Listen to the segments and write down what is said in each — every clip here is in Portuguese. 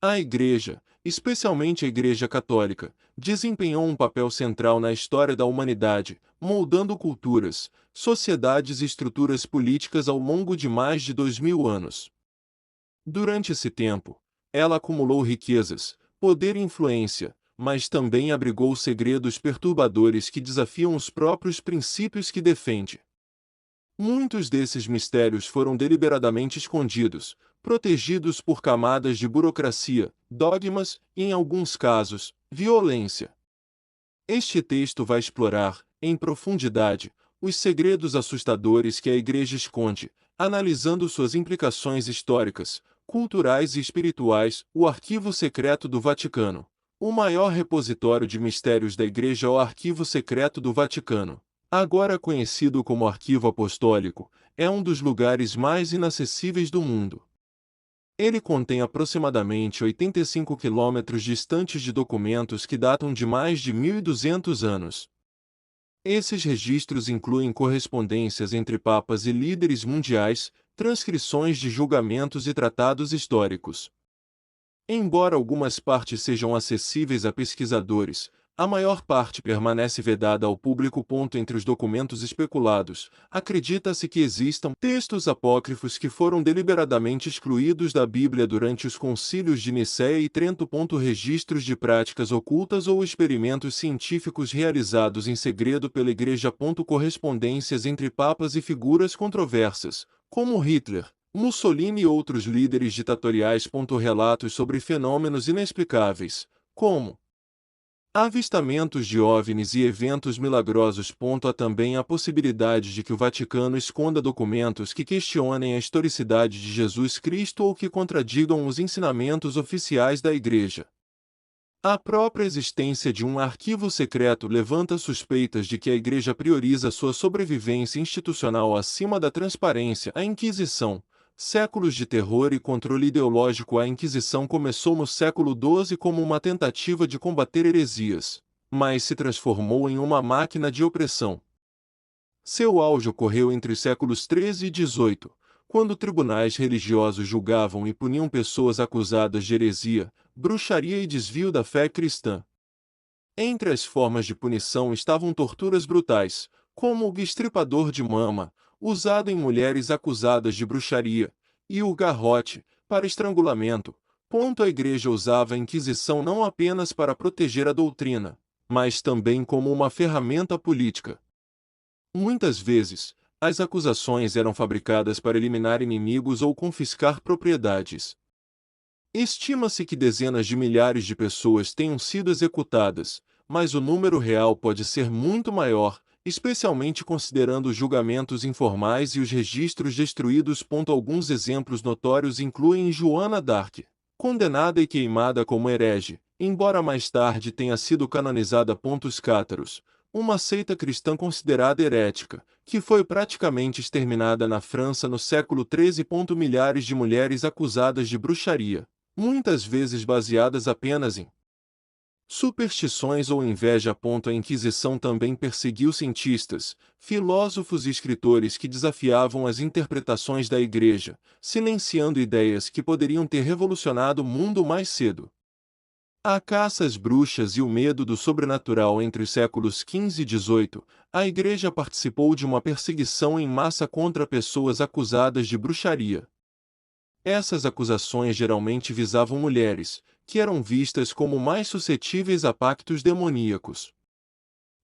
A Igreja, especialmente a Igreja Católica, desempenhou um papel central na história da humanidade, moldando culturas, sociedades e estruturas políticas ao longo de mais de 2000 anos. Durante esse tempo, ela acumulou riquezas, poder e influência, mas também abrigou segredos perturbadores que desafiam os próprios princípios que defende. Muitos desses mistérios foram deliberadamente escondidos, protegidos por camadas de burocracia, dogmas e, em alguns casos, violência. Este texto vai explorar, em profundidade, os segredos assustadores que a Igreja esconde, analisando suas implicações históricas, culturais e espirituais. O Arquivo Secreto do Vaticano. O maior repositório de mistérios da Igreja é o Arquivo Secreto do Vaticano. Agora conhecido como Arquivo Apostólico, é um dos lugares mais inacessíveis do mundo. Ele contém aproximadamente 85 quilômetros distantes de documentos que datam de mais de 1200 anos. Esses registros incluem correspondências entre papas e líderes mundiais, transcrições de julgamentos e tratados históricos. Embora algumas partes sejam acessíveis a pesquisadores, a maior parte permanece vedada ao público. Entre os documentos especulados, acredita-se que existam textos apócrifos que foram deliberadamente excluídos da Bíblia durante os concílios de Nicéia e Trento. Registros de práticas ocultas ou experimentos científicos realizados em segredo pela Igreja. Correspondências entre papas e figuras controversas, como Hitler, Mussolini e outros líderes ditatoriais. Relatos sobre fenômenos inexplicáveis, como avistamentos de OVNIs e eventos milagrosos. Há também a possibilidade de que o Vaticano esconda documentos que questionem a historicidade de Jesus Cristo ou que contradigam os ensinamentos oficiais da Igreja. A própria existência de um arquivo secreto levanta suspeitas de que a Igreja prioriza sua sobrevivência institucional acima da transparência. A Inquisição. Séculos de terror e controle ideológico. A Inquisição começou no século XII como uma tentativa de combater heresias, mas se transformou em uma máquina de opressão. Seu auge ocorreu entre os séculos XIII e XVIII, quando tribunais religiosos julgavam e puniam pessoas acusadas de heresia, bruxaria e desvio da fé cristã. Entre as formas de punição estavam torturas brutais, como o estripador de mama, usado em mulheres acusadas de bruxaria, e o garrote, para estrangulamento. A Igreja usava a Inquisição não apenas para proteger a doutrina, mas também como uma ferramenta política. Muitas vezes, as acusações eram fabricadas para eliminar inimigos ou confiscar propriedades. Estima-se que dezenas de milhares de pessoas tenham sido executadas, mas o número real pode ser muito maior, especialmente considerando os julgamentos informais e os registros destruídos. Alguns exemplos notórios incluem Joana d'Arc, condenada e queimada como herege, embora mais tarde tenha sido canonizada. Os cátaros, uma seita cristã considerada herética, que foi praticamente exterminada na França no século XIII. Milhares de mulheres acusadas de bruxaria, muitas vezes baseadas apenas em superstições ou inveja. A Inquisição também perseguiu cientistas, filósofos e escritores que desafiavam as interpretações da Igreja, silenciando ideias que poderiam ter revolucionado o mundo mais cedo. A caça às bruxas e o medo do sobrenatural. Entre os séculos XV e XVIII, a Igreja participou de uma perseguição em massa contra pessoas acusadas de bruxaria. Essas acusações geralmente visavam mulheres, que eram vistas como mais suscetíveis a pactos demoníacos.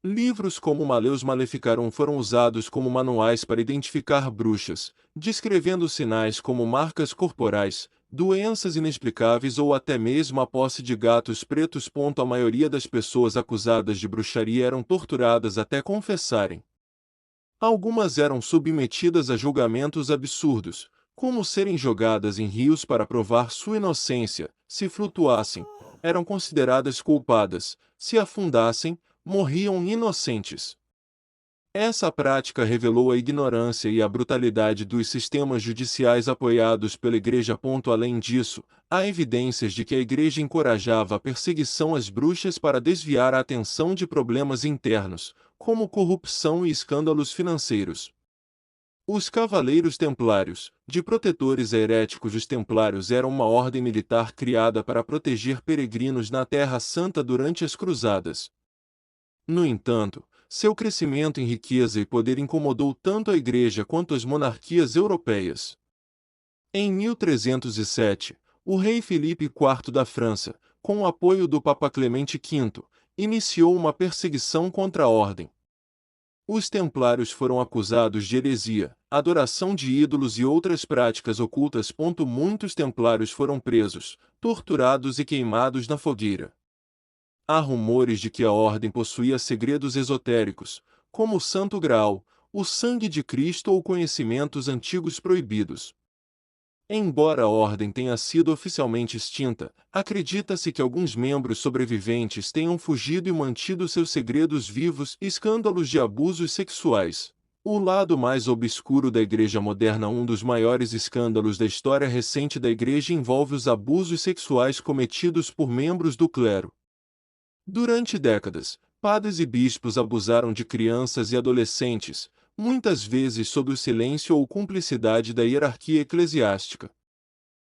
Livros como Maleus Maleficarum foram usados como manuais para identificar bruxas, descrevendo sinais como marcas corporais, doenças inexplicáveis ou até mesmo a posse de gatos pretos. A maioria das pessoas acusadas de bruxaria eram torturadas até confessarem. Algumas eram submetidas a julgamentos absurdos, como serem jogadas em rios para provar sua inocência. Se flutuassem, eram consideradas culpadas; se afundassem, morriam inocentes. Essa prática revelou a ignorância e a brutalidade dos sistemas judiciais apoiados pela Igreja. Além disso, há evidências de que a Igreja encorajava a perseguição às bruxas para desviar a atenção de problemas internos, como corrupção e escândalos financeiros. Os Cavaleiros Templários, de protetores heréticos, os Templários eram uma ordem militar criada para proteger peregrinos na Terra Santa durante as Cruzadas. No entanto, seu crescimento em riqueza e poder incomodou tanto a Igreja quanto as monarquias europeias. Em 1307, o rei Filipe IV da França, com o apoio do Papa Clemente V, iniciou uma perseguição contra a ordem. Os templários foram acusados de heresia, adoração de ídolos e outras práticas ocultas. Muitos templários foram presos, torturados e queimados na fogueira. Há rumores de que a ordem possuía segredos esotéricos, como o Santo Graal, o sangue de Cristo ou conhecimentos antigos proibidos. Embora a ordem tenha sido oficialmente extinta, acredita-se que alguns membros sobreviventes tenham fugido e mantido seus segredos vivos. Escândalos de abusos sexuais. O lado mais obscuro da Igreja moderna. Um dos maiores escândalos da história recente da Igreja envolve os abusos sexuais cometidos por membros do clero. Durante décadas, padres e bispos abusaram de crianças e adolescentes, muitas vezes sob o silêncio ou cumplicidade da hierarquia eclesiástica.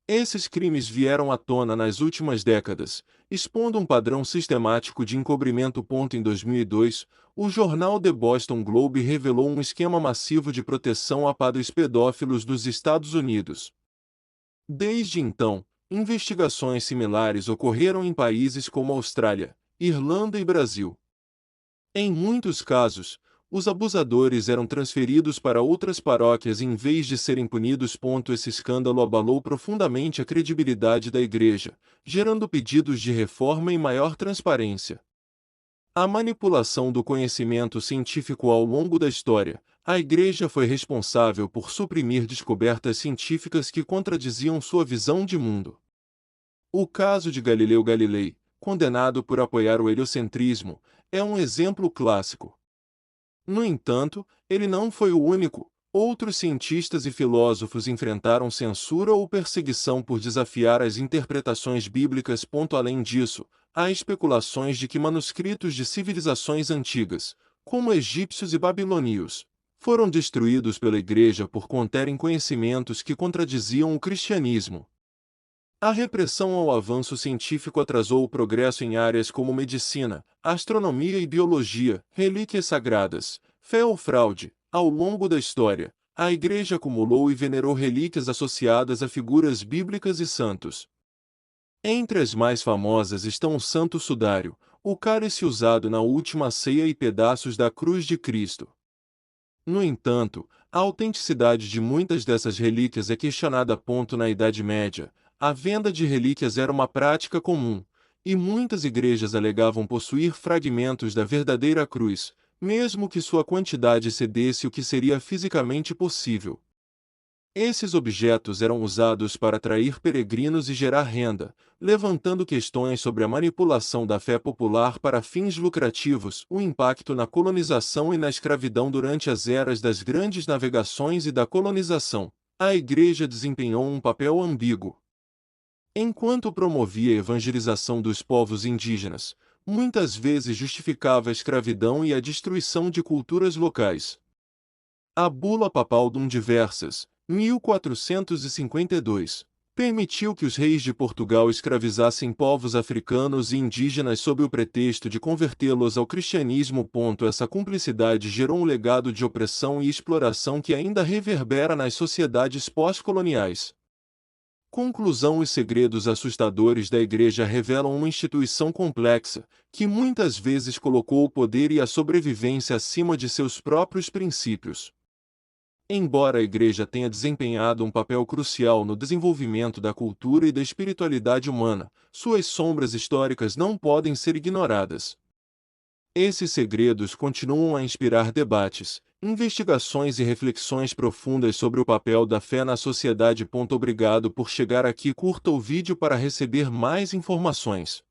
Esses crimes vieram à tona nas últimas décadas, expondo um padrão sistemático de encobrimento. Em 2002, o jornal The Boston Globe revelou um esquema massivo de proteção a padres pedófilos dos Estados Unidos. Desde então, investigações similares ocorreram em países como Austrália, Irlanda e Brasil. Em muitos casos, os abusadores eram transferidos para outras paróquias em vez de serem punidos. Esse escândalo abalou profundamente a credibilidade da Igreja, gerando pedidos de reforma e maior transparência. A manipulação do conhecimento científico. Ao longo da história, a Igreja foi responsável por suprimir descobertas científicas que contradiziam sua visão de mundo. O caso de Galileu Galilei, condenado por apoiar o heliocentrismo, é um exemplo clássico. No entanto, ele não foi o único. Outros cientistas e filósofos enfrentaram censura ou perseguição por desafiar as interpretações bíblicas. Além disso, há especulações de que manuscritos de civilizações antigas, como egípcios e babilônios, foram destruídos pela Igreja por conterem conhecimentos que contradiziam o cristianismo. A repressão ao avanço científico atrasou o progresso em áreas como medicina, astronomia e biologia. Relíquias sagradas, fé ou fraude. Ao longo da história, a Igreja acumulou e venerou relíquias associadas a figuras bíblicas e santos. Entre as mais famosas estão o Santo Sudário, o cálice usado na última ceia e pedaços da cruz de Cristo. No entanto, a autenticidade de muitas dessas relíquias é questionada. Na Idade Média, a venda de relíquias era uma prática comum, e muitas igrejas alegavam possuir fragmentos da verdadeira cruz, mesmo que sua quantidade excedesse o que seria fisicamente possível. Esses objetos eram usados para atrair peregrinos e gerar renda, levantando questões sobre a manipulação da fé popular para fins lucrativos, o impacto na colonização e na escravidão. Durante as eras das grandes navegações e da colonização, a Igreja desempenhou um papel ambíguo. Enquanto promovia a evangelização dos povos indígenas, muitas vezes justificava a escravidão e a destruição de culturas locais. A Bula Papal Dum Diversas, 1452, permitiu que os reis de Portugal escravizassem povos africanos e indígenas sob o pretexto de convertê-los ao cristianismo. Essa cumplicidade gerou um legado de opressão e exploração que ainda reverbera nas sociedades pós-coloniais. Conclusão: os segredos assustadores da Igreja revelam uma instituição complexa, que muitas vezes colocou o poder e a sobrevivência acima de seus próprios princípios. Embora a Igreja tenha desempenhado um papel crucial no desenvolvimento da cultura e da espiritualidade humana, suas sombras históricas não podem ser ignoradas. Esses segredos continuam a inspirar debates, investigações e reflexões profundas sobre o papel da fé na sociedade. Obrigado por chegar aqui. Curta o vídeo para receber mais informações.